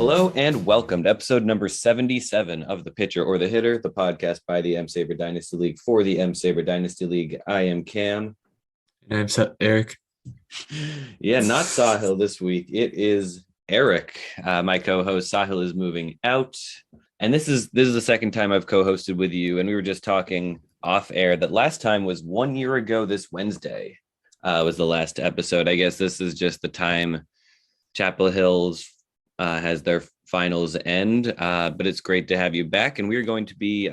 Hello and welcome to episode number 77 of The Pitcher or the Hitter, the podcast by the M-SABR Dynasty League for the M-SABR Dynasty League. I am Cam. And I'm Erik. Yeah, not Sahil this week. It is Erik, my co-host. Sahil is moving out. And this is the second time I've co-hosted with you. And we were just talking off air that last time was 1 year ago this Wednesday was the last episode. I guess this is just the time Chapel Hills has their finals end, but it's great to have you back. And we're going to be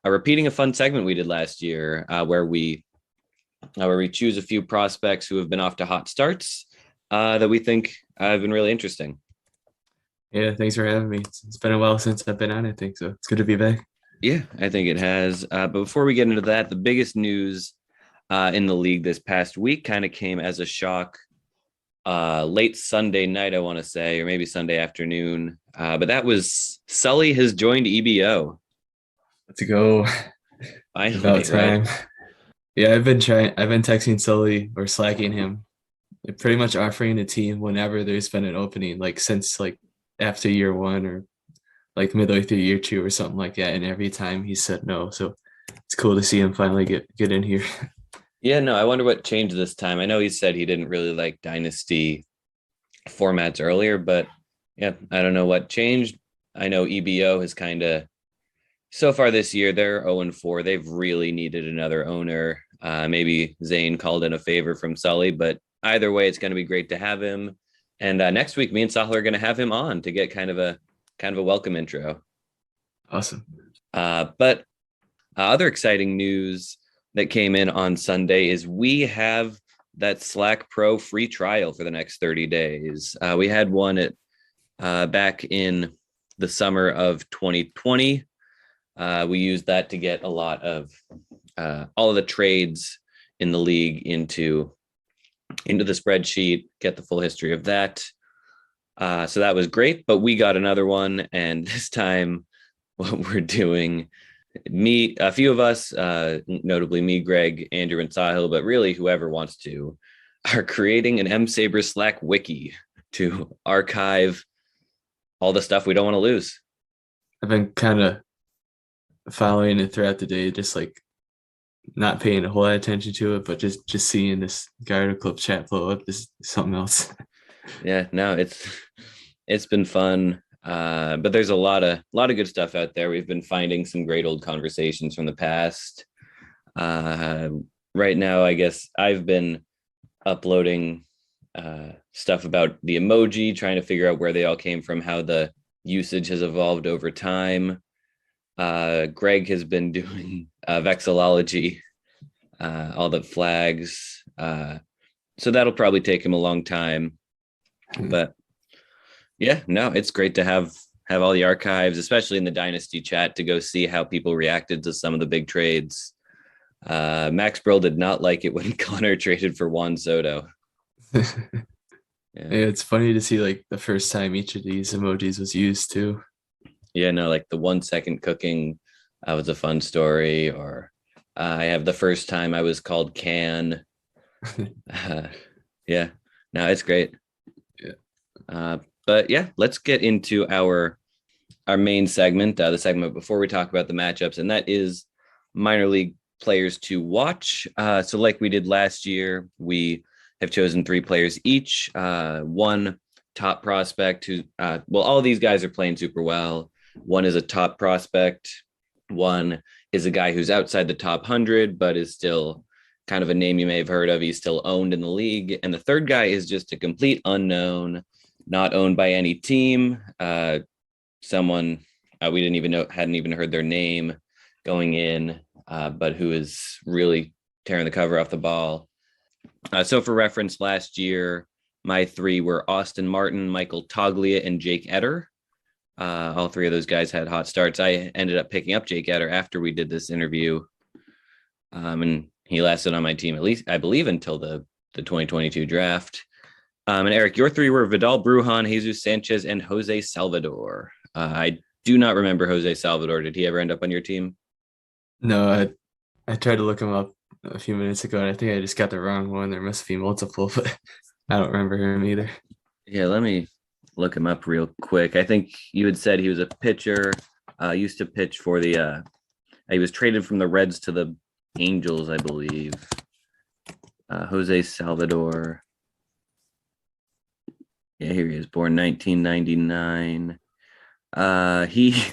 repeating a fun segment we did last year where we choose a few prospects who have been off to hot starts that we think have been really interesting. Yeah, thanks for having me. It's been a while since I've been on, I think, so it's good to be back. Yeah, I think it has. But before we get into that, the biggest news in the league this past week kind of came as a shock late Sunday night, I want to say, or maybe Sunday afternoon. But that was Sully has joined EBO. Let's go. Finally, about time. Right? Yeah, I've been texting Sully or slacking him, pretty much offering a team whenever there's been an opening, like since like after year one or like midway through year two or something like that. And every time he said no. So it's cool to see him finally get in here. Yeah, no, I wonder what changed this time. I know he said he didn't really like dynasty formats earlier, but yeah, I don't know what changed. I know EBO has kind of, so far this year, they're 0-4. They've really needed another owner. Maybe Zane called in a favor from Sully, but either way, it's going to be great to have him. And next week, me and Sahil are going to have him on to get kind of a welcome intro. Awesome. But other exciting news that came in on Sunday is we have that Slack Pro free trial for the next 30 days. We had one at back in the summer of 2020. We used that to get a lot of all of the trades in the league into the spreadsheet, get the full history of that. So that was great, but we got another one. And this time what we're doing, a few of us, notably me, Greg, Andrew, and Sahil, but really whoever wants to, are creating an M-SABR Slack Wiki to archive all the stuff we don't want to lose. I've been kind of following it throughout the day, just like not paying a whole lot of attention to it, but just seeing this Garter Club chat blow up is something else. Yeah, no, it's been fun. But there's a lot of good stuff out there. We've been finding some great old conversations from the past. Right now, I guess I've been uploading stuff about the emoji, trying to figure out where they all came from, how the usage has evolved over time. Greg has been doing vexillology, all the flags. So that'll probably take him a long time. But yeah, no, it's great to have all the archives, especially in the Dynasty chat, to go see how people reacted to some of the big trades. Max Brill did not like it when Connor traded for Juan Soto. Yeah, it's funny to see like the first time each of these emojis was used too. Yeah, no, like the 1 second cooking was a fun story. Or I have the first time I was called Can. Yeah, no, it's great. Yeah. But yeah, let's get into our main segment, the segment before we talk about the matchups, and that is minor league players to watch. So like we did last year, we have chosen 3 players each. One top prospect who, all of these guys are playing super well. One is a top prospect. One is a guy who's outside the top 100, but is still kind of a name you may have heard of. He's still owned in the league. And the third guy is just a complete unknown, not owned by any team. Someone we hadn't even heard their name going in, but who is really tearing the cover off the ball. So for reference, last year, my 3 were Austin Martin, Michael Toglia, and Jake Etter. All 3 of those guys had hot starts. I ended up picking up Jake Etter after we did this interview. And he lasted on my team, at least, I believe, until the 2022 draft. And Erik, your 3 were Vidal Brujan, Jesus Sanchez, and Jose Salvador. I do not remember Jose Salvador. Did he ever end up on your team? No, I tried to look him up a few minutes ago, and I think I just got the wrong one. There must be multiple, but I don't remember him either. Yeah, let me look him up real quick. I think you had said he was a pitcher. Used to pitch for the. He was traded from the Reds to the Angels, I believe. Jose Salvador. Yeah, here he is, born 1999. He,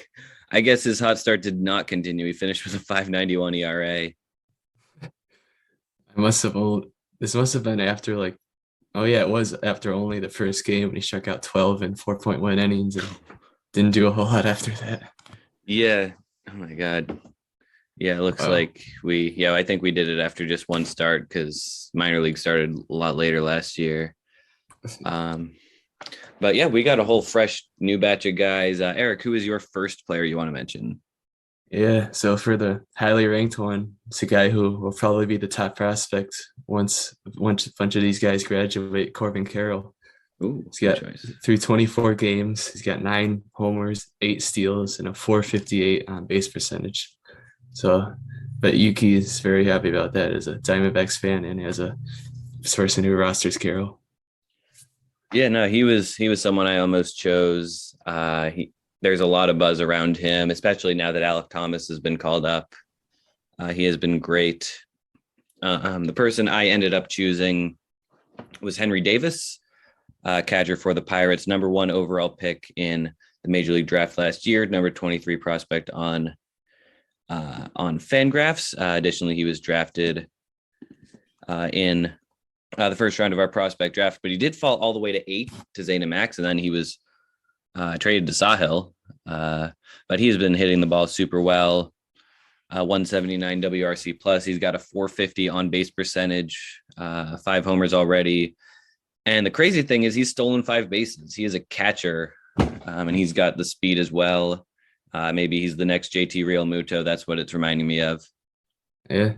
I guess his hot start did not continue. He finished with a 5.91 ERA. This must have been after like, oh yeah, it was after only the first game when he struck out 12 in 4.1 innings and didn't do a whole lot after that. Yeah. Oh my God. Yeah, it looks like I think we did it after just one start because minor league started a lot later last year. But yeah, we got a whole fresh new batch of guys. Erik, who is your first player you want to mention? Yeah, so for the highly ranked one, it's a guy who will probably be the top prospect once a bunch of these guys graduate, Corbin Carroll. Ooh, he's got through 24 games, he's got 9 homers, 8 steals, and a 458 on base percentage. So, but Yuki is very happy about that as a Diamondbacks fan and as a person who rosters Carroll. Yeah, no, he was someone I almost chose. There's a lot of buzz around him, especially now that Alec Thomas has been called up. He has been great. The person I ended up choosing was Henry Davis, catcher for the Pirates, number 1 overall pick in the Major League Draft last year, number 23 prospect on Fangraphs. Additionally, he was drafted in the first round of our prospect draft, but he did fall all the way to 8 to Zaina Max, and then he was traded to Sahil. But he's been hitting the ball super well. 179 WRC plus. He's got a 450 on base percentage, 5 homers already. And the crazy thing is he's stolen 5 bases. He is a catcher, and he's got the speed as well. Maybe he's the next JT Realmuto. That's what it's reminding me of. Yeah.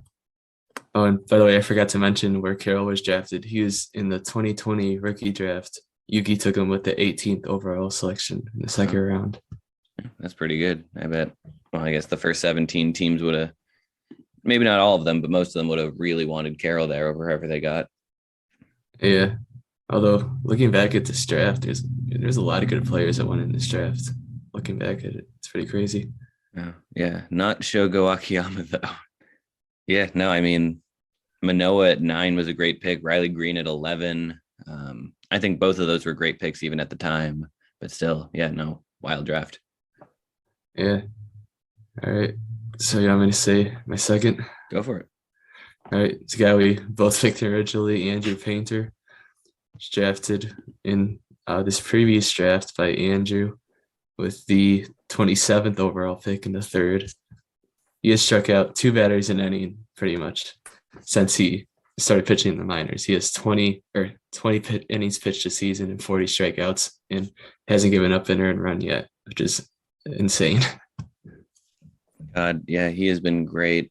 Oh, and by the way, I forgot to mention where Carroll was drafted. He was in the 2020 rookie draft. Yuki took him with the 18th overall selection in the second round. That's pretty good. I bet. Well, I guess the first 17 teams would have, maybe not all of them, but most of them would have really wanted Carroll there over whoever they got. Yeah. Although looking back at this draft, there's a lot of good players that went in this draft. Looking back at it, it's pretty crazy. Yeah. Not Shogo Akiyama though. Yeah, no, I mean, Manoah at 9 was a great pick. Riley Green at 11. I think both of those were great picks even at the time, but still, yeah, no, wild draft. Yeah. All right. So you want me to say my second? Go for it. All right. It's a guy we both picked originally, Andrew Painter. He's drafted in this previous draft by Andrew with the 27th overall pick in the 3rd. He has struck out 2 batters an inning pretty much since he started pitching in the minors. He has 20 innings pitched a season and 40 strikeouts and hasn't given up an earned run yet, which is insane. God, yeah, he has been great.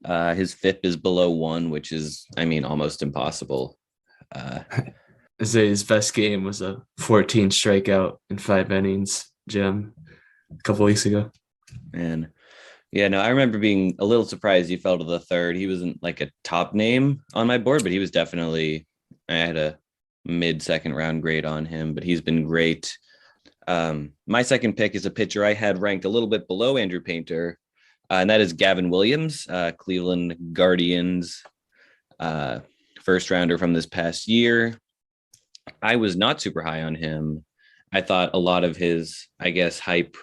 His FIP is below 1, which is, I mean, almost impossible. His best game was a 14 strikeout in 5 innings gem a couple weeks ago. And yeah, no, I remember being a little surprised he fell to the 3rd. He wasn't like a top name on my board, but he was definitely, I had a mid-second round grade on him, but he's been great. My second pick is a pitcher I had ranked a little bit below Andrew Painter, and that is Gavin Williams, Cleveland Guardians, first rounder from this past year. I was not super high on him. I thought a lot of his, I guess, hype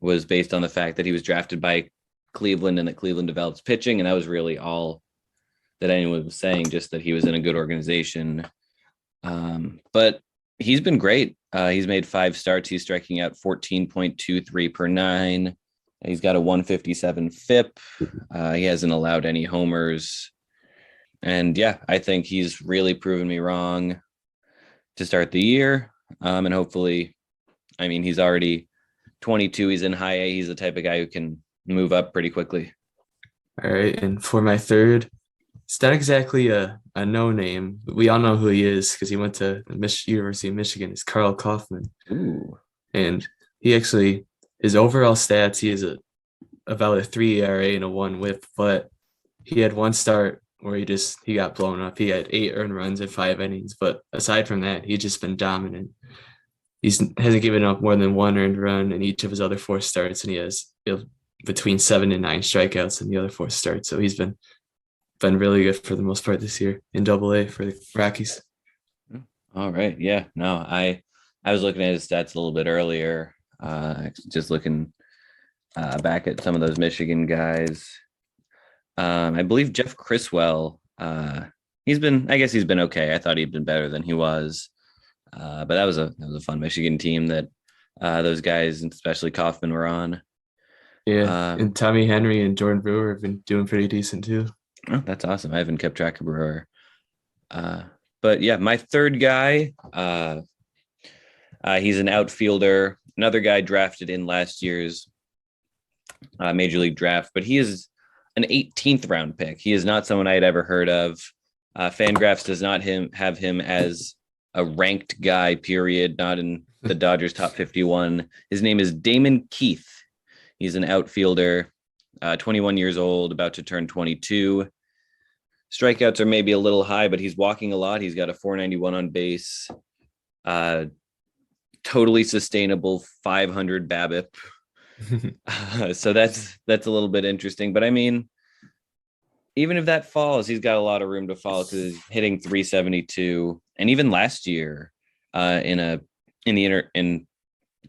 was based on the fact that he was drafted by Cleveland and that Cleveland develops pitching. And that was really all that anyone was saying, just that he was in a good organization. But he's been great. He's made 5 starts. He's striking out 14.23 per 9. He's got a 157 FIP. He hasn't allowed any homers. And yeah, I think he's really proven me wrong to start the year. And hopefully, I mean, he's already 22. He's in high A. He's the type of guy who can move up pretty quickly. All right. And for my third, it's not exactly a no name, but we all know who he is because he went to the University of Michigan. It's Carl Kaufman. Ooh. And he actually, his overall stats, he is about a 3 ERA and a 1 WHIP, but he had one start where he got blown up. He had 8 earned runs in 5 innings, but aside from that, he's just been dominant. He's hasn't given up more than one earned run in each of his other 4 starts, and he has between 7 and 9 strikeouts in the other 4 starts. So he's been really good for the most part this year in AA for the Rockies. All right. Yeah. No, I was looking at his stats a little bit earlier. Just looking back at some of those Michigan guys. I believe Jeff Criswell. He's been okay. I thought he'd been better than he was. But that was a fun Michigan team that those guys, especially Kaufman, were on. Yeah, and Tommy Henry and Jordan Brewer have been doing pretty decent too. Oh, that's awesome. I haven't kept track of Brewer. But yeah, my third guy, he's an outfielder, another guy drafted in last year's Major League draft, but he is an 18th round pick. He is not someone I had ever heard of. Fangraphs does not have him as a ranked guy, period, not in the Dodgers top 51. His name is Damon Keith. He's an outfielder, 21 years old, about to turn 22. Strikeouts are maybe a little high, but he's walking a lot. He's got a 491 on base, totally sustainable 500 BABIP. So that's a little bit interesting. But I mean, even if that falls, he's got a lot of room to fall because he's hitting 372. And even last year, in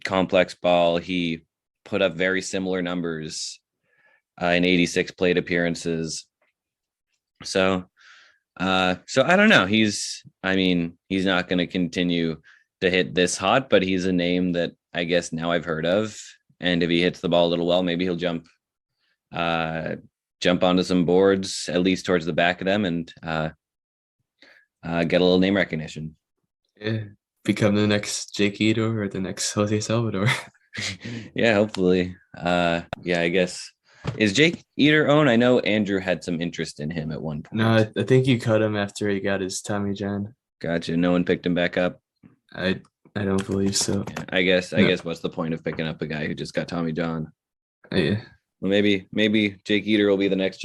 complex ball, he put up very similar numbers in 86 plate appearances. So I don't know. He's not going to continue to hit this hot, but he's a name that I guess now I've heard of. And if he hits the ball a little well, maybe he'll jump onto some boards, at least towards the back of them, and get a little name recognition. Yeah, become the next Jake Ito or the next Jose Salvador. Yeah, hopefully. I guess. Is Jake Ito owned? I know Andrew had some interest in him at one point. No, I think you cut him after he got his Tommy John. Gotcha. No one picked him back up. I don't believe so. Yeah, I guess what's the point of picking up a guy who just got Tommy John? Yeah. Well, maybe Jake Ito will be the next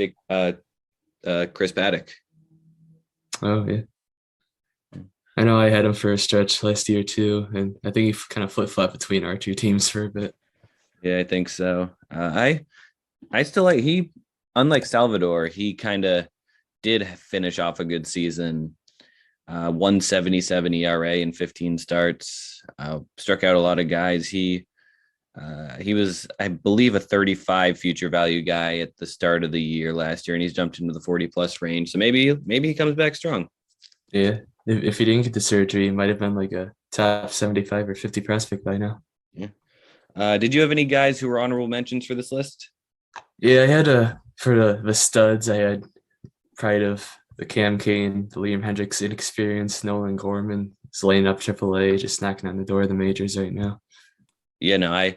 Chris Paddock. Oh yeah. I know I had him for a stretch last year too, and I think he kind of flip-flopped between our two teams for a bit. Yeah, I think so. I still like unlike Salvador, he kind of did finish off a good season. 177 ERA in 15 starts. Struck out a lot of guys. He was, I believe, a 35 future value guy at the start of the year last year, and he's jumped into the 40 plus range. So maybe he comes back strong. Yeah, if he didn't get the surgery, he might have been like a top 75 or 50 prospect by now. Yeah. Did you have any guys who were honorable mentions for this list? Yeah, I had for the studs. I had pride of the Cam Kane, the Liam Hendricks inexperience, Nolan Gorman is laying up AAA, just knocking on the door of the majors right now. Yeah, no, I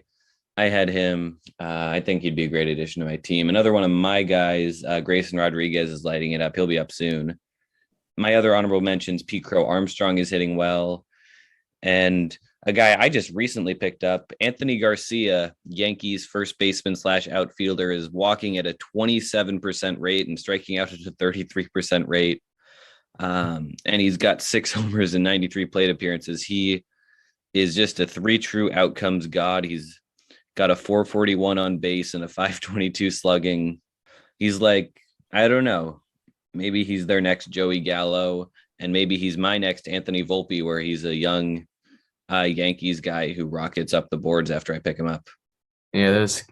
had him. I think he'd be a great addition to my team. Another one of my guys, Grayson Rodriguez, is lighting it up. He'll be up soon. My other honorable mentions, Pete Crow Armstrong is hitting well. And a guy I just recently picked up, Anthony Garcia, Yankees first baseman / outfielder, is walking at a 27% rate and striking out at a 33% rate. And he's got 6 homers and 93 plate appearances. He is just a 3 true outcomes god. He's got a 441 on base and a 522 slugging. He's like, I don't know, maybe he's their next Joey Gallo, and maybe he's my next Anthony Volpe, where he's a young Yankees guy who rockets up the boards after I pick him up. Yeah, that was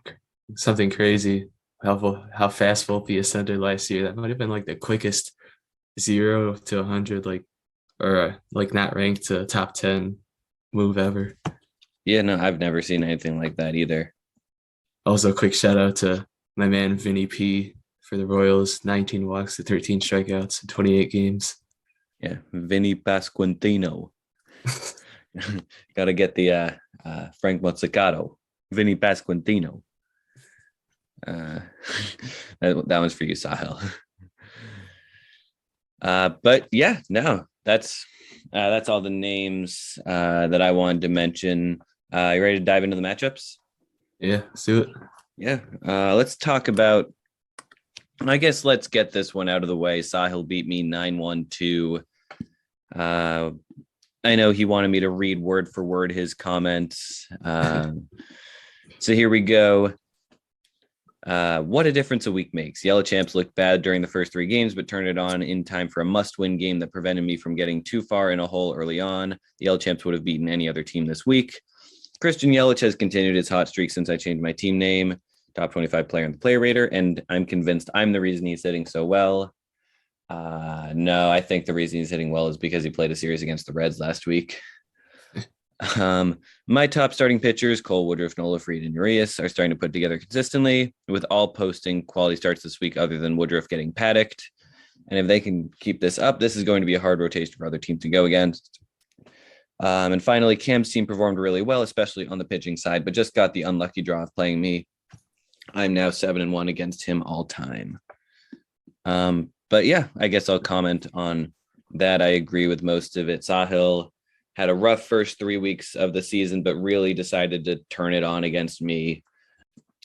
something crazy. How fast Volpe ascended last year. That might have been like the quickest 0 to 100, like not ranked to top 10 move ever. Yeah, no, I've never seen anything like that either. Also, a quick shout out to my man Vinny P for the Royals, 19 walks to 13 strikeouts in 28 games. Yeah, Vinny Pasquantino. Got to get the Frank Mozzicato, Vinny Pasquantino. That one's for you, Sahil. But yeah, no, that's all the names that I wanted to mention. You ready to dive into the matchups? Yeah, let's do it. Yeah, let's talk about. I guess let's get this one out of the way. Sahil beat me 9-1-2. I know he wanted me to read word for word his comments. So here we go. What a difference a week makes. Yellow Champs looked bad during the first 3 games, but turned it on in time for a must-win game that prevented me from getting too far in a hole early on. The Yellow Champs would have beaten any other team this week. Christian Yelich has continued his hot streak since I changed my team name. Top 25 player in the player rater, and I'm convinced I'm the reason he's hitting so well. No, I think the reason he's hitting well is because he played a series against the Reds last week. My top starting pitchers, Cole, Woodruff, Nola, Fried, and Urias, are starting to put together consistently, with all posting quality starts this week other than Woodruff getting paddocked. And if they can keep this up, this is going to be a hard rotation for other teams to go against. And finally, Cam's team performed really well, especially on the pitching side, but just got the unlucky draw of playing me. I'm now 7-1 against him all time. But yeah, I guess I'll comment on that. I agree with most of it. Sahil had a rough first 3 weeks of the season, but really decided to turn it on against me.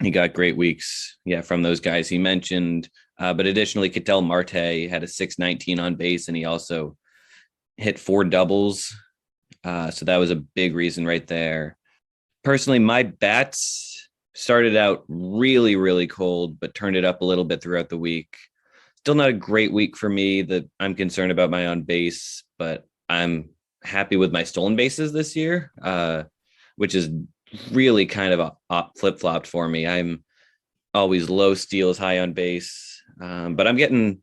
He got great weeks, from those guys he mentioned. But additionally, Ketel Marte had a 619 on base, and he also hit 4 doubles. So that was a big reason right there. Personally, my bats started out really, really cold, but turned it up a little bit throughout the week. Still not a great week for me. That I'm concerned about my on base, but I'm happy with my stolen bases this year, which is really kind of a flip-flopped for me. I'm always low steals, high on base, but I'm getting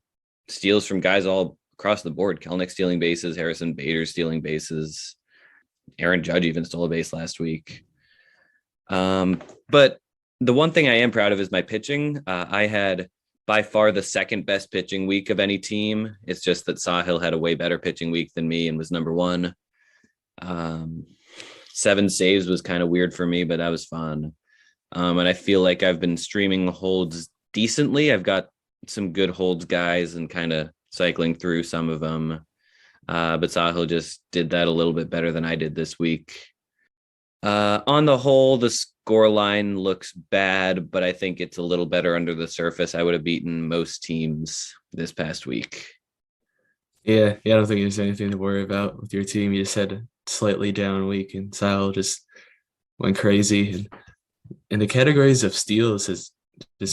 steals from guys all across the board. Kelnick stealing bases, Harrison Bader stealing bases, Aaron Judge even stole a base last week. But the one thing I am proud of is my pitching. I had by far the second best pitching week of any team. It's just that Sahil had a way better pitching week than me and was number 1. 7 saves was kind of weird for me, but that was fun. And I feel like I've been streaming holds decently. I've got some good holds guys and kind of cycling through some of them. But Sahil just did that a little bit better than I did this week. On the whole, the score line looks bad, but I think it's a little better under the surface. I would have beaten most teams this past week. Yeah, I don't think there's anything to worry about with your team. You just had a slightly down week, and Sahil just went crazy. And the categories of steals has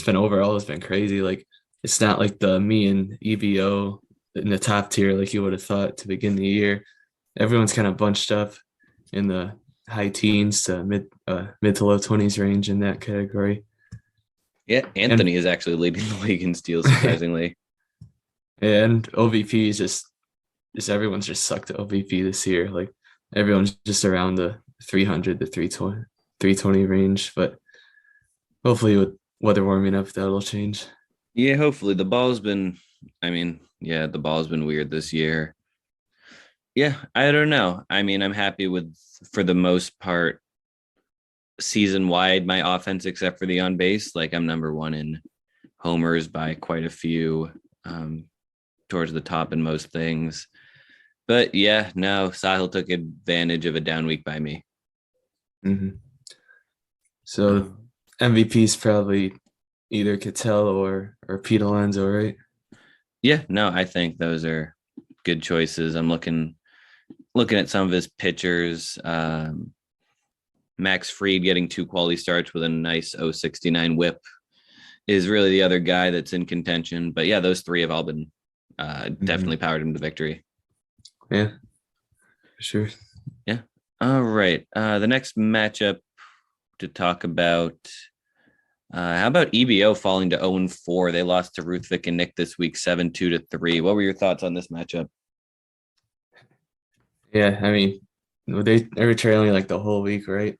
been overall has been crazy. Like, it's not like the me and EBO in the top tier like you would have thought to begin the year. Everyone's kind of bunched up in the high teens to mid to low 20s range in that category. Yeah, Anthony is actually leading the league in steals, surprisingly. And OVP is just everyone's just sucked at OVP this year. Like, everyone's just around the 300 to 320 range. But hopefully with weather warming up, that'll change. Yeah, hopefully. The ball's been weird this year. Yeah, I don't know. I mean, I'm happy with, for the most part, season wide, my offense, except for the on base. Like, I'm number 1 in homers by quite a few, towards the top in most things. But yeah, no, Sahil took advantage of a down week by me. Mm-hmm. So MVP is probably either Ketel or Pete Alonso, right? Yeah, no, I think those are good choices. I'm looking at some of his pitchers. Max Fried getting 2 quality starts with a nice 069 whip is really the other guy that's in contention. But yeah, those 3 have all been definitely powered him to victory. Yeah, for sure. Yeah. All right. The next matchup to talk about. How about EBO falling to 0-4? They lost to Ruthvik and Nick this week, 7-2 to 3. What were your thoughts on this matchup? Yeah, I mean, they were trailing like the whole week, right?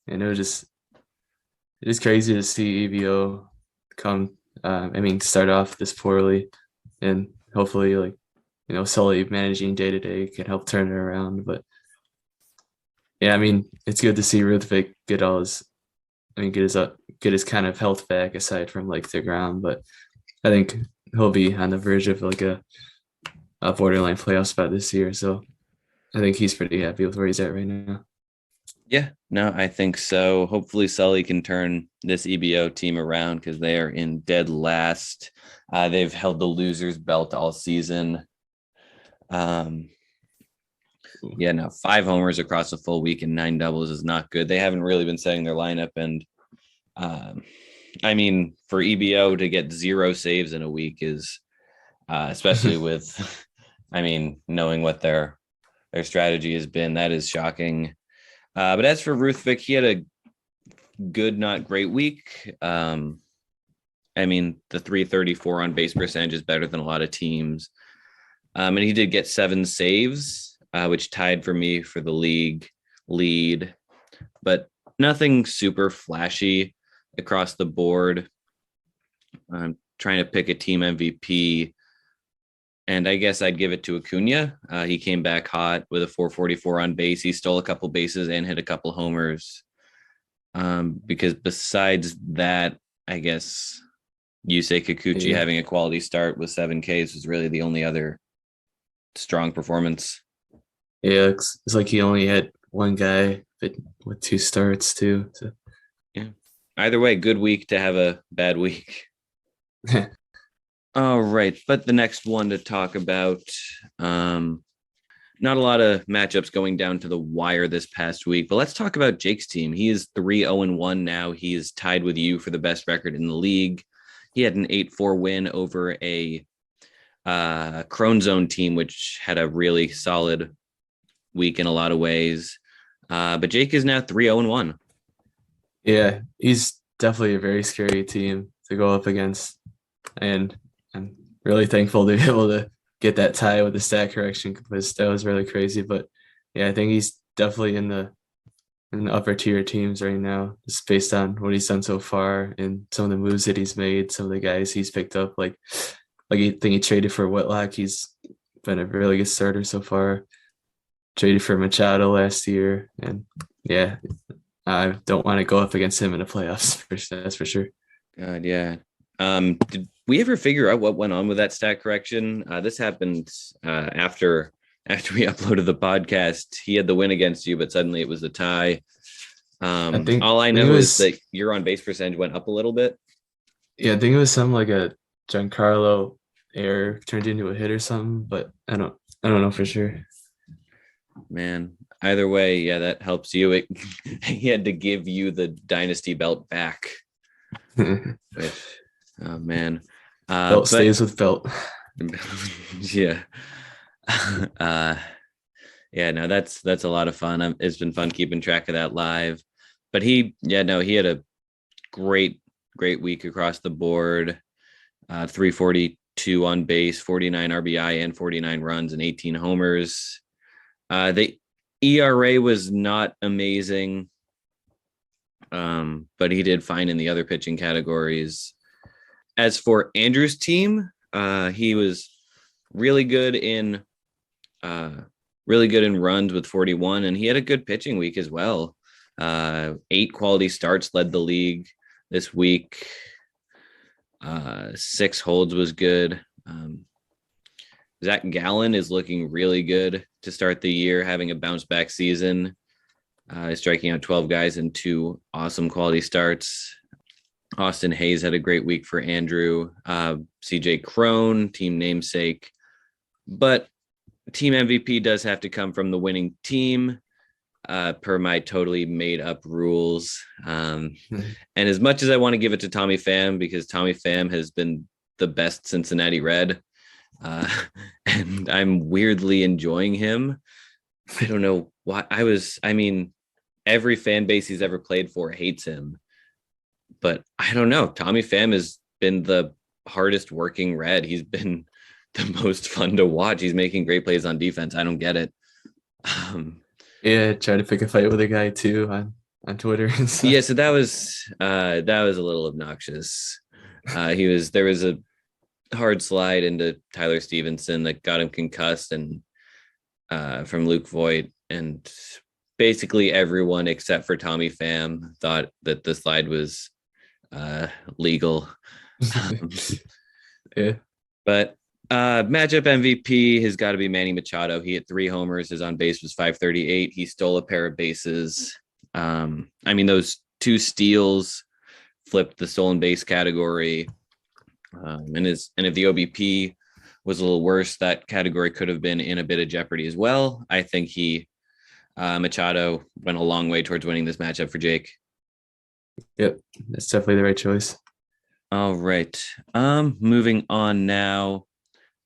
And it is crazy to see EBO start off this poorly, and hopefully, like, Sully managing day to day can help turn it around. But yeah, I mean, it's good to see Ruthvik get his kind of health back, aside from like the ground. But I think he'll be on the verge of like a borderline playoff spot this year. So I think he's pretty happy with where he's at right now. Yeah, no, I think so. Hopefully Sully can turn this EBO team around, because they are in dead last. They've held the loser's belt all season. Yeah, no, 5 homers across a full week and 9 doubles is not good. They haven't really been setting their lineup. And um, I mean, for EBO to get 0 saves in a week is, especially with, I mean, knowing what their strategy has been, that is shocking. But as for Ruthvik, he had a good, not great week. I mean, the 334 on base percentage is better than a lot of teams. And he did get 7 saves, which tied for me for the league lead, but nothing super flashy across the board. I'm trying to pick a team MVP, and I guess I'd give it to Acuna. He came back hot with a 444 on base. He stole a couple bases and hit a couple homers. Because besides that, I guess Yusei Kikuchi having a quality start with 7 Ks was really the only other strong performance. Yeah, it's like he only had one guy with 2 starts too. So. Yeah. Either way, good week to have a bad week. All right, but the next one to talk about, not a lot of matchups going down to the wire this past week, but let's talk about Jake's team. He is 3-0-1 now. He is tied with you for the best record in the league. He had an 8-4 win over a Crone Zone team, which had a really solid week in a lot of ways. But Jake is now 3-0-1. Yeah, he's definitely a very scary team to go up against. And I'm really thankful to be able to get that tie with the stat correction because that was really crazy. But yeah, I think he's definitely in the upper tier teams right now, just based on what he's done so far and some of the moves that he's made, some of the guys he's picked up. Like I think he traded for Whitlock. He's been a really good starter so far. Traded for Machado last year, and yeah, I don't want to go up against him in the playoffs. That's for sure. God, yeah. Did we ever figure out what went on with that stat correction? This happened after we uploaded the podcast. He had the win against you, but suddenly it was a tie. All I know is that your on base percentage went up a little bit. Yeah, I think it was some like a Giancarlo error turned into a hit or something, but I don't know for sure. Man, either way, yeah, that helps you. He had to give you the dynasty belt back. Oh man, belt stays with belt. Yeah. Yeah, no, that's a lot of fun. It's been fun keeping track of that live. But he had a great week across the board. 342 on base, 49 RBI, and 49 runs and 18 homers. The ERA was not amazing, but he did fine in the other pitching categories. As for Andrew's team, he was really good in runs with 41, and he had a good pitching week as well. 8 quality starts led the league this week. 6 holds was good. Zach Gallen is looking really good to start the year, having a bounce back season. Striking out 12 guys in 2 awesome quality starts. Austin Hayes had a great week for Andrew. CJ Crone, team namesake. But team MVP does have to come from the winning team, per my totally made up rules. And as much as I want to give it to Tommy Pham, because Tommy Pham has been the best Cincinnati Red, and I'm weirdly enjoying him. I don't know why. Every fan base he's ever played for hates him, but I don't know. Tommy Pham has been the hardest working Red. He's been the most fun to watch. He's making great plays on defense. I don't get it. Yeah, try to pick a fight with a guy too on Twitter. Yeah, so that was a little obnoxious. There was a hard slide into Tyler Stevenson that got him concussed, and from Luke Voigt, and basically everyone except for Tommy Pham thought that the slide was legal. Yeah, but matchup MVP has got to be Manny Machado. He hit 3 homers. His on base was 538. He stole a pair of bases. Those 2 steals flipped the stolen base category. And if the OBP was a little worse, that category could have been in a bit of jeopardy as well. I think Machado went a long way towards winning this matchup for Jake. Yep, that's definitely the right choice. All right. Moving on now.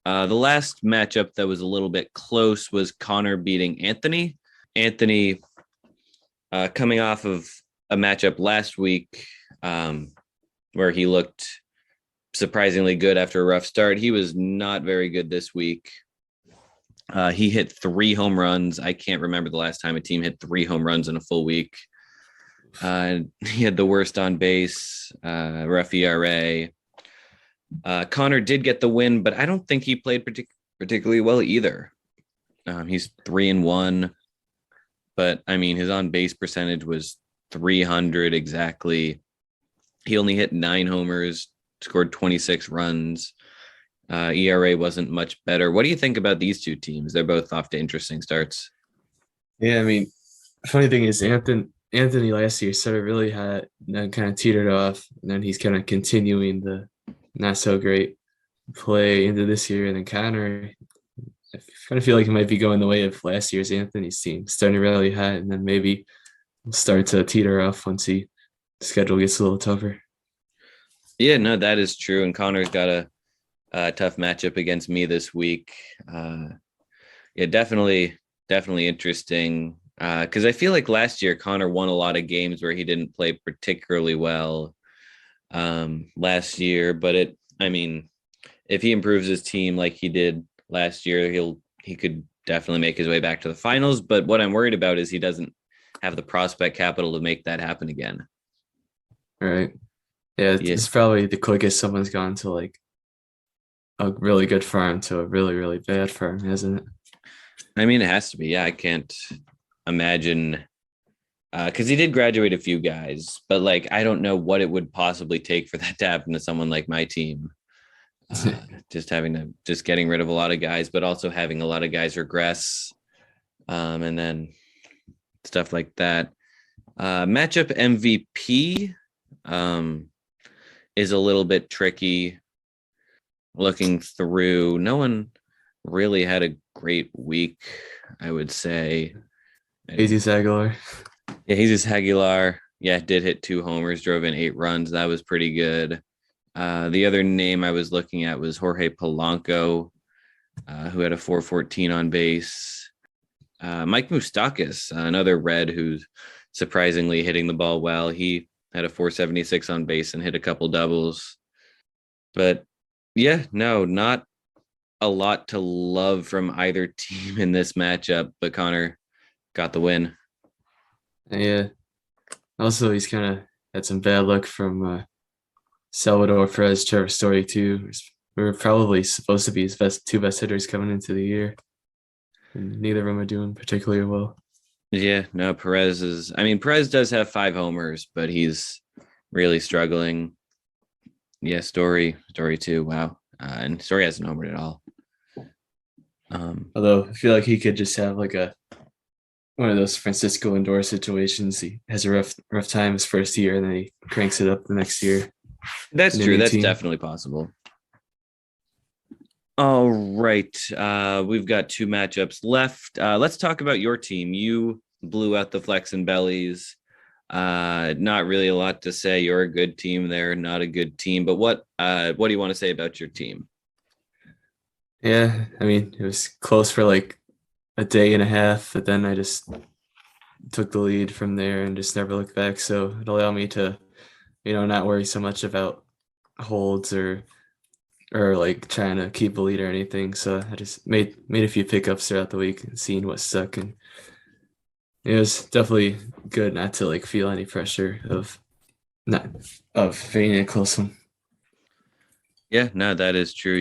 The last matchup that was a little bit close was Connor beating Anthony. Anthony, coming off of a matchup last week where he looked surprisingly good after a rough start. He was not very good this week. He hit 3 home runs. I can't remember the last time a team hit 3 home runs in a full week. He had the worst on base, rough ERA. Connor did get the win, but I don't think he played particularly well either. He's 3-1, but I mean, his on base percentage was 300 exactly. He only hit 9 homers, scored 26 runs. ERA wasn't much better. What do you think about these two teams? They're both off to interesting starts. Yeah, I mean, funny thing is Anthony last year sort of really had then kind of teetered off, and then he's kind of continuing the not so great play into this year. And then Connor, I kind of feel like he might be going the way of last year's Anthony's team, starting really hot, and then maybe will start to teeter off once the schedule gets a little tougher. Yeah, no, that is true. And Connor's got a tough matchup against me this week. Yeah, definitely interesting. Because I feel like last year Connor won a lot of games where he didn't play particularly well last year. But I mean, if he improves his team like he did last year, he could definitely make his way back to the finals. But what I'm worried about is he doesn't have the prospect capital to make that happen again. All right. Yeah, it's probably the quickest someone's gone to like a really good farm to a really, really bad farm, hasn't it? I mean, it has to be. Yeah, I can't imagine because he did graduate a few guys, but like I don't know what it would possibly take for that to happen to someone like my team. Just getting rid of a lot of guys, but also having a lot of guys regress, and then stuff like that. Matchup MVP is a little bit tricky. Looking through, no one really had a great week, I would say. Jesus Aguilar. Yeah, Jesus Aguilar. Yeah, did hit 2 homers, drove in 8 runs. That was pretty good. The other name I was looking at was Jorge Polanco, who had a 414 on base. Mike Moustakas, another Red who's surprisingly hitting the ball well. He had a 476 on base and hit a couple doubles. But yeah, no, not a lot to love from either team in this matchup, but Connor got the win. Yeah. Also, he's kind of had some bad luck from Salvador Perez, Trevor Story too. We were probably supposed to be his two best hitters coming into the year, and neither of them are doing particularly well. Yeah, no, Perez does have 5 homers, but he's really struggling. Yeah, Story too. Wow. And Story hasn't homered at all. Although I feel like he could just have like one of those Francisco Lindor situations. He has a rough time his first year, and then he cranks it up the next year. That's true. That's definitely possible. All right. We've got 2 matchups left. Let's talk about your team. You blew out the Flex and Bellies. Not really a lot to say. You're a good team. They're not a good team. But what do you want to say about your team? Yeah, I mean, it was close for like a day and a half, but then I just took the lead from there and just never looked back. So it allowed me to, not worry so much about holds or like trying to keep a lead or anything. So I just made a few pickups throughout the week and seeing what stuck, and it was definitely good not to like feel any pressure of being a close one. Yeah, no, that is true.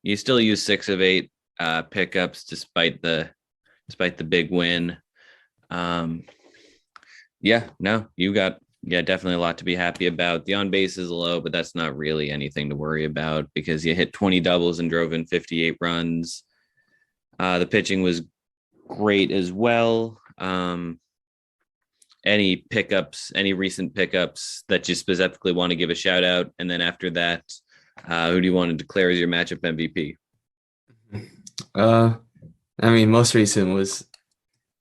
You still use 6 of 8 pickups despite the big win. Yeah, no, you got definitely a lot to be happy about. The on base is low, but that's not really anything to worry about because you hit 20 doubles and drove in 58 runs. The pitching was great as well. Any recent pickups that you specifically want to give a shout out? And then after that, who do you want to declare as your matchup MVP? Uh, I mean, most recent was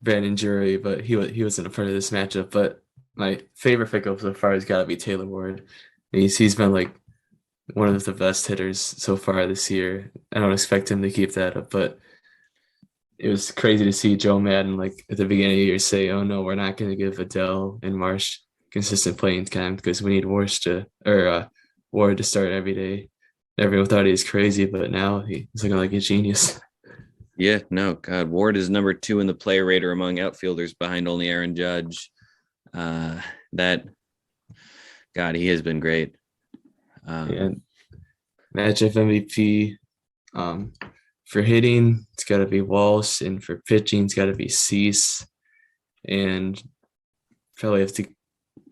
Brandon Jury, but he wasn't a part of this matchup. But my favorite pickup so far has got to be Taylor Ward. He's been like one of the best hitters so far this year. I don't expect him to keep that up, but it was crazy to see Joe Madden like at the beginning of the year say, "Oh no, we're not going to give Adele and Marsh consistent playing time because we need Ward to start every day." Everyone thought he was crazy, but now he's looking like a genius. Yeah, no, God, Ward is number 2 in the player rater among outfielders behind only Aaron Judge. That God, he has been great. And matchup MVP for hitting, it's got to be Walsh, and for pitching, it's got to be Cease. And probably have to.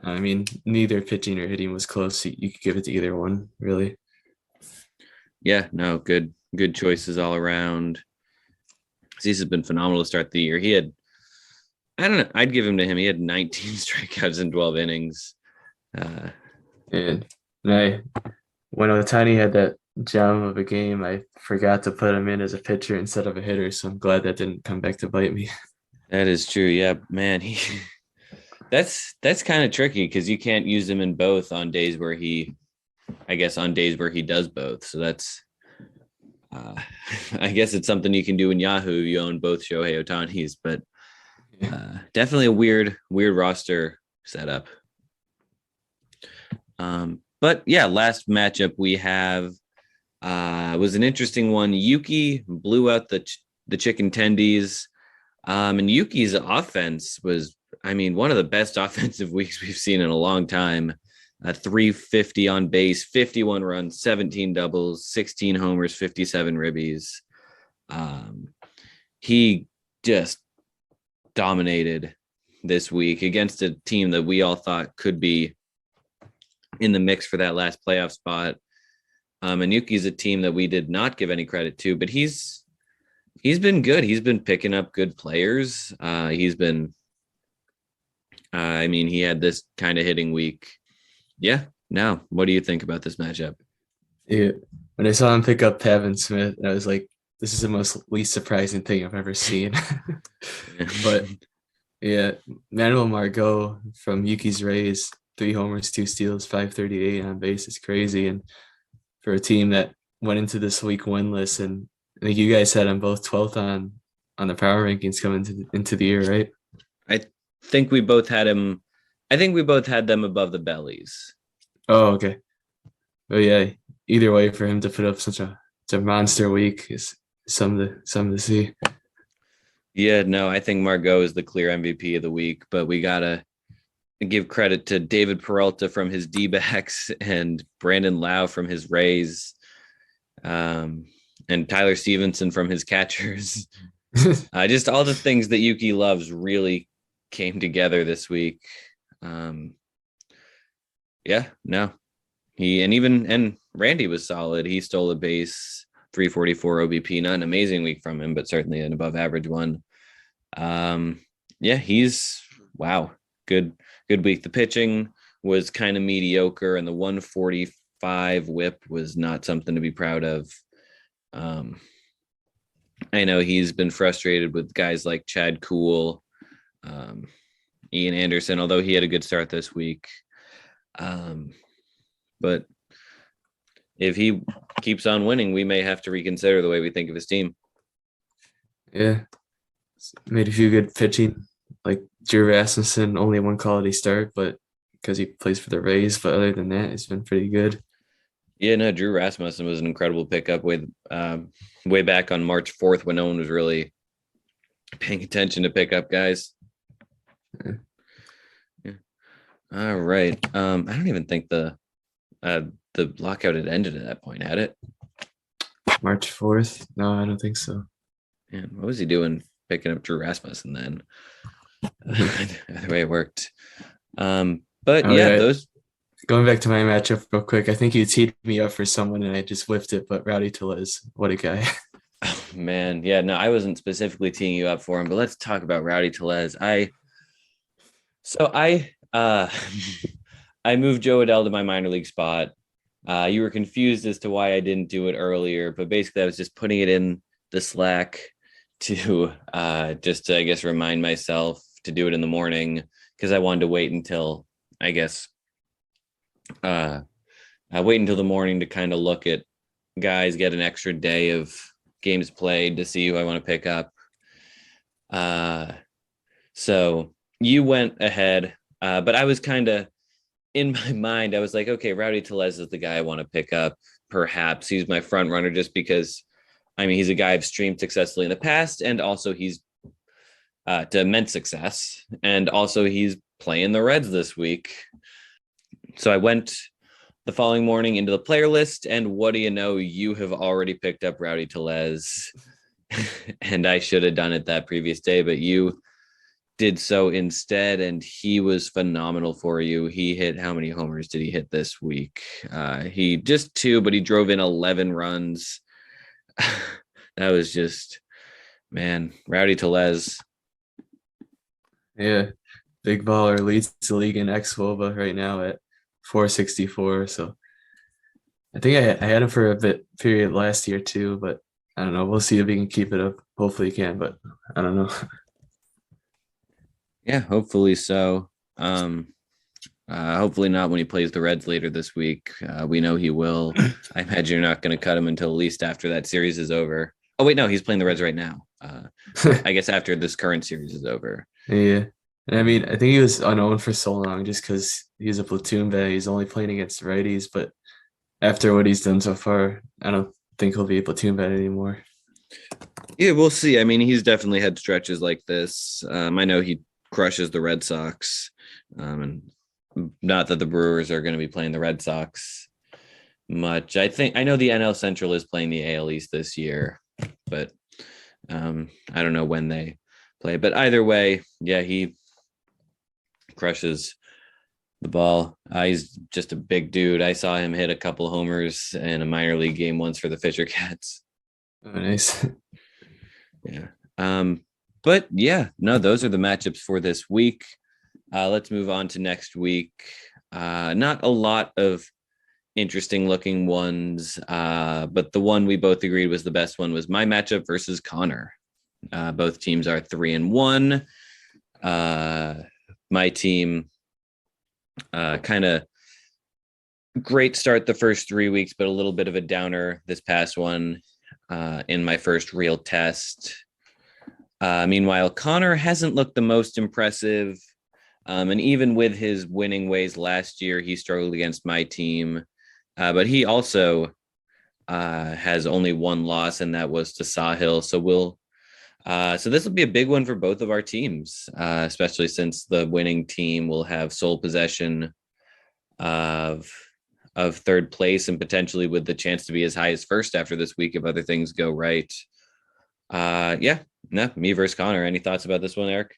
I mean, neither pitching or hitting was close. So you could give it to either one, really. Yeah, no, good choices all around. Cease has been phenomenal to start the year. He had, I don't know, I'd give him to him. He had 19 strikeouts in 12 innings. And when Otani had that gem of a game, I forgot to put him in as a pitcher instead of a hitter. So I'm glad that didn't come back to bite me. That is true. Yeah, man. That's kind of tricky because you can't use him in both on days where he does both. So that's, I guess it's something you can do in Yahoo. You own both Shohei Ohtani's, but definitely a weird roster setup. But yeah, last matchup we have was an interesting one. Yuki blew out the chicken tendies. And Yuki's offense was, I mean, one of the best offensive weeks we've seen in a long time. 350 on base, 51 runs, 17 doubles, 16 homers, 57 ribbies. He just dominated this week against a team that we all thought could be in the mix for that last playoff spot. And Yuki's a team that we did not give any credit to, but he's been good. He's been picking up good players. He had this kind of hitting week. Yeah. Now, what do you think about this matchup? Yeah. When I saw him pick up Pavin Smith, I was like, this is the most least surprising thing I've ever seen. But yeah, Manuel Margot from Yuki's Rays, 3 homers, 2 steals, 538 on base. It's crazy. And for a team that went into this week winless, and I think you guys had them both 12th on the power rankings coming into the year, right? I think we both had him. I think we both had them above the bellies. Oh, okay. But yeah, either way, for him to put up such a monster week is something to see. Yeah, no, I think Margot is the clear MVP of the week, but we gotta give credit to David Peralta from his D-backs and Brandon Lau from his Rays, and Tyler Stevenson from his catchers. Just all the things that Yuki loves really came together this week. And Randy was solid. He stole a base, 344 OBP, not an amazing week from him, but certainly an above average one. He's good week. The pitching was kind of mediocre, and the 145 whip was not something to be proud of. I know he's been frustrated with guys like Chad Kuhl, Ian Anderson, although he had a good start this week. But if he keeps on winning, we may have to reconsider the way we think of his team. Yeah. Made a few good pitching, like Drew Rasmussen, only one quality start, but because he plays for the Rays. But other than that, it's been pretty good. Yeah, no, Drew Rasmussen was an incredible pickup way back on March 4th when no one was really paying attention to pickup guys. Yeah. All right. I don't even think the lockout had ended at that point, had it? March 4th? No, I don't think so. Yeah, what was he doing picking up Drew Rasmussen then? The way it worked. Those. Going back to my matchup real quick, I think you teed me up for someone and I just whiffed it, but Rowdy Tellez, what a guy. Oh, man. Yeah, no, I wasn't specifically teeing you up for him, but let's talk about Rowdy Tellez. I moved Joe Adell to my minor league spot. You were confused as to why I didn't do it earlier, but basically I was just putting it in the Slack to just to, I guess, remind myself to do it in the morning, because I wanted to wait until, I guess, I wait until the morning to kind of look at guys, get an extra day of games played to see who I want to pick up. So you went ahead, but I was kind of in my mind, I was like, okay, Rowdy Tellez is the guy I want to pick up. Perhaps he's my front runner just because, I mean, he's a guy I've streamed successfully in the past, and also he's to immense success, and also he's playing the Reds this week. So I went the following morning into the player list, and what do you know? You have already picked up Rowdy Tellez, and I should have done it that previous day, but you did so instead, and he was phenomenal for you. He hit, how many homers did he hit this week? He just 2, but he drove in 11 runs. That was just, man, Rowdy Tellez. Yeah, big baller, leads the league in xWOBA right now at 464. So I think I had him for a bit period last year too, but I don't know. We'll see if he can keep it up. Hopefully he can, but I don't know. Yeah, hopefully so. Hopefully not when he plays the Reds later this week. We know he will. I imagine you're not going to cut him until at least after that series is over. Oh, wait, no, he's playing the Reds right now. I guess after this current series is over. Yeah. And I mean, I think he was unowned for so long just because he's a platoon bat. He's only playing against righties, but after what he's done so far, I don't think he'll be a platoon bat anymore. Yeah, we'll see. I mean, he's definitely had stretches like this. I know he crushes the Red Sox, and not that the Brewers are going to be playing the Red Sox much. I know the NL Central is playing the AL East this year, but I don't know when they play. But either way, yeah, he crushes the ball. He's just a big dude. I saw him hit a couple homers in a minor league game once for the Fisher Cats. Oh, nice. Yeah. But yeah, no, those are the matchups for this week. Let's move on to next week. Not a lot of interesting looking ones, but the one we both agreed was the best one was my matchup versus Connor. Both teams are 3-1. My team kind of great start the first 3 weeks, but a little bit of a downer this past one in my first real test. Meanwhile, Connor hasn't looked the most impressive. And even with his winning ways last year, he struggled against my team. But he also has only one loss, and that was to Sahil. So so this will be a big one for both of our teams, especially since the winning team will have sole possession of third place, and potentially with the chance to be as high as first after this week if other things go right. Me versus Connor. Any thoughts about this one, Eric?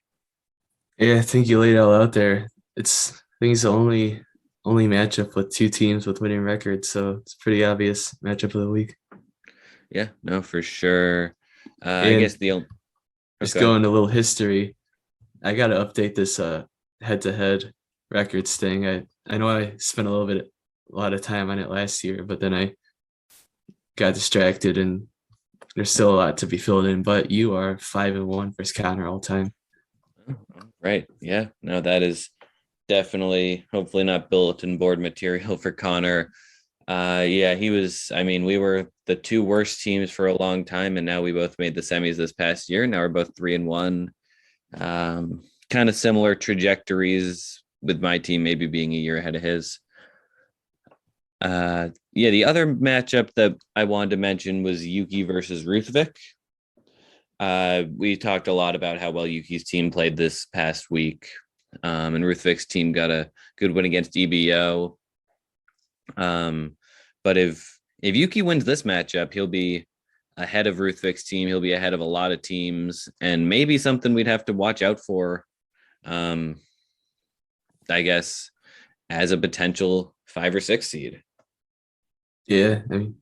Yeah, I think you laid it all out there. I think it's the only matchup with two teams with winning records, so it's a pretty obvious matchup of the week. Yeah, no, for sure. I guess just going a little history. I got to update this head-to-head records thing. I know I spent a lot of time on it last year, but then I got distracted, and there's still a lot to be filled in. But you are 5-1 versus Connor all time. Right. Yeah. No, that is definitely, hopefully not bulletin board material for Connor. He was, we were the two worst teams for a long time, and now we both made the semis this past year. Now we're both 3-1. Kind of similar trajectories, with my team maybe being a year ahead of his. The other matchup that I wanted to mention was Yuki versus Ruthvik. We talked a lot about how well Yuki's team played this past week, and Ruthvik's team got a good win against EBO. But if Yuki wins this matchup, he'll be ahead of Ruthvik's team. He'll be ahead of a lot of teams, and maybe something we'd have to watch out for, I guess, as a potential 5 or 6 seed. Yeah, if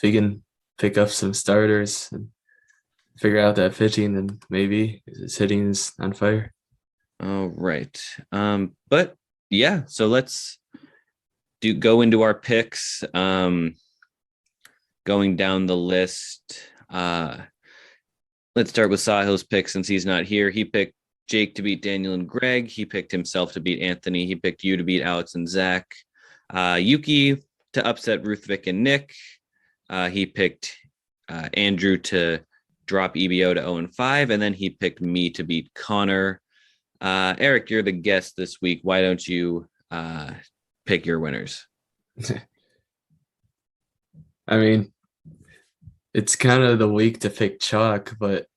he can pick up some starters and figure out that pitching, then maybe his hitting is on fire. All right. But yeah, so let's go into our picks. Going down the list. let's start with Sahil's pick since he's not here. He picked Jake to beat Daniel and Greg. He picked himself to beat Anthony. He picked you to beat Alex and Zach. Yuki to upset Ruth, Vic, and Nick. He picked Andrew to drop EBO to 0-5, and then he picked me to beat Connor. Erik, you're the guest this week. Why don't you pick your winners? I mean, it's kind of the week to pick chalk, but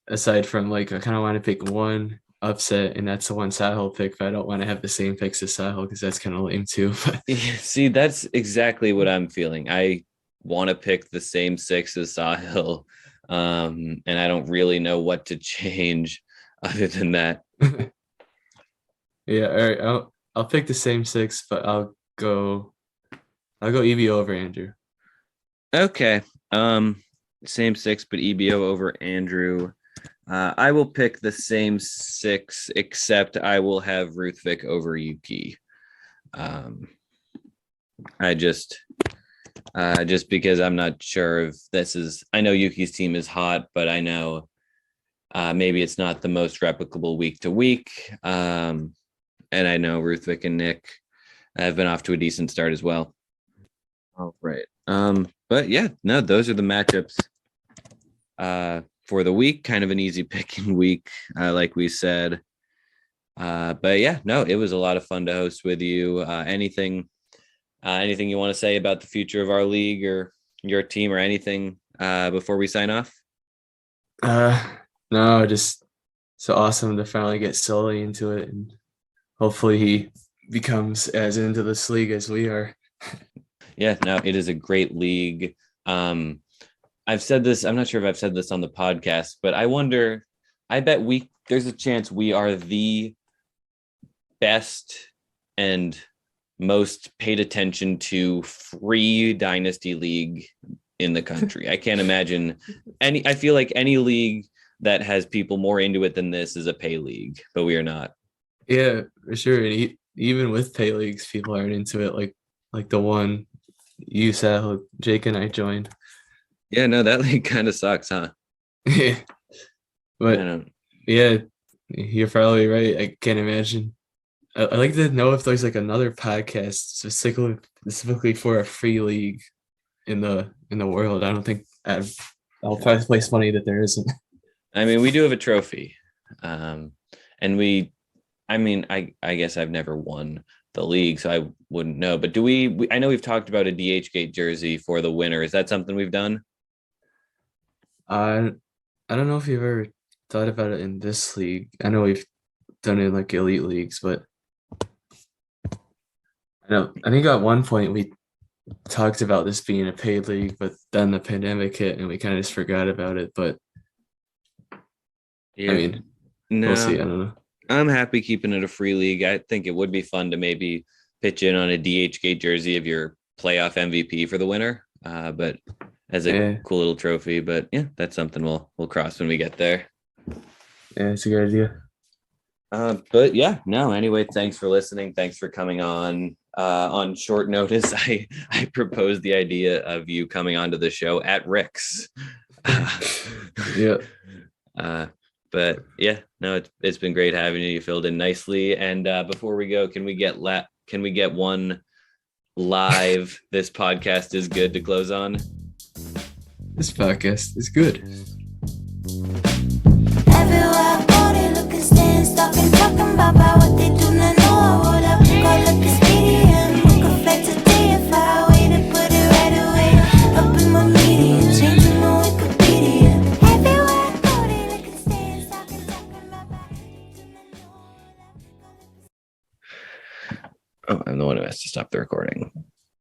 aside from I kind of want to pick one upset, and that's the one Sahil pick, but I don't want to have the same picks as Sahil because that's kind of lame too. See, that's exactly what I'm feeling. I want to pick the same 6 as Sahil, and I don't really know what to change other than that. Yeah, all right. I'll pick the same 6, but I'll go EBO over Andrew. Okay. Same 6, but EBO over Andrew. I will pick the same 6, except I will have Ruth Vic over Yuki. I just because I'm not sure if this is. I know Yuki's team is hot, but I know maybe it's not the most replicable week to week. And I know Ruth Vic and Nick have been off to a decent start as well. All right. But yeah, no, those are the matchups for the week. Kind of an easy picking week, like we said. But yeah, no, it was a lot of fun to host with you. Anything you want to say about the future of our league or your team or anything before we sign off? No, just so awesome to finally get Sully into it, and hopefully he becomes as into this league as we are. Yeah, no, it is a great league. I've said this, I'm not sure if I've said this on the podcast, but I bet there's a chance we are the best and most paid attention to free dynasty league in the country. I can't imagine I feel like any league that has people more into it than this is a pay league, but we are not. Yeah, for sure. And even with pay leagues, people aren't into it like the one you said, Jake and I joined. Yeah, no, that league kind of sucks, huh? Yeah. But yeah, you're probably right. I can't imagine. I'd like to know if there's another podcast specifically for a free league in the world. I don't think I'll try to place money that there isn't. I mean, we do have a trophy. And I guess I've never won the league, so I wouldn't know. But I know we've talked about a DHgate jersey for the winner. Is that something we've done? I don't know if you've ever thought about it in this league. I know we've done it in elite leagues, but I think at one point we talked about this being a paid league, but then the pandemic hit and we kind of just forgot about it. But yeah, I mean, no, we'll see. I don't know. I'm happy keeping it a free league. I think it would be fun to maybe pitch in on a DHgate jersey of your playoff MVP for the winner. But as a cool little trophy. But yeah, that's something we'll cross when we get there. Yeah, it's a good idea. But yeah, no, anyway, thanks for listening. Thanks for coming on short notice. I proposed the idea of you coming onto the show at Rick's. Yeah. But yeah, no, it's been great having you. You filled in nicely. And before we go, can we get one live "This podcast is good" to close on? This podcast is good. Everywhere I go, they look and stand, talking about what they do not know. I would up, go look at Speedy, who could flex today if I wait to put it right away. Up in my media, changing my Wikipedia. Everywhere I go, they look and stand, talking about what they do not know. Oh, I'm the one who has to stop the recording.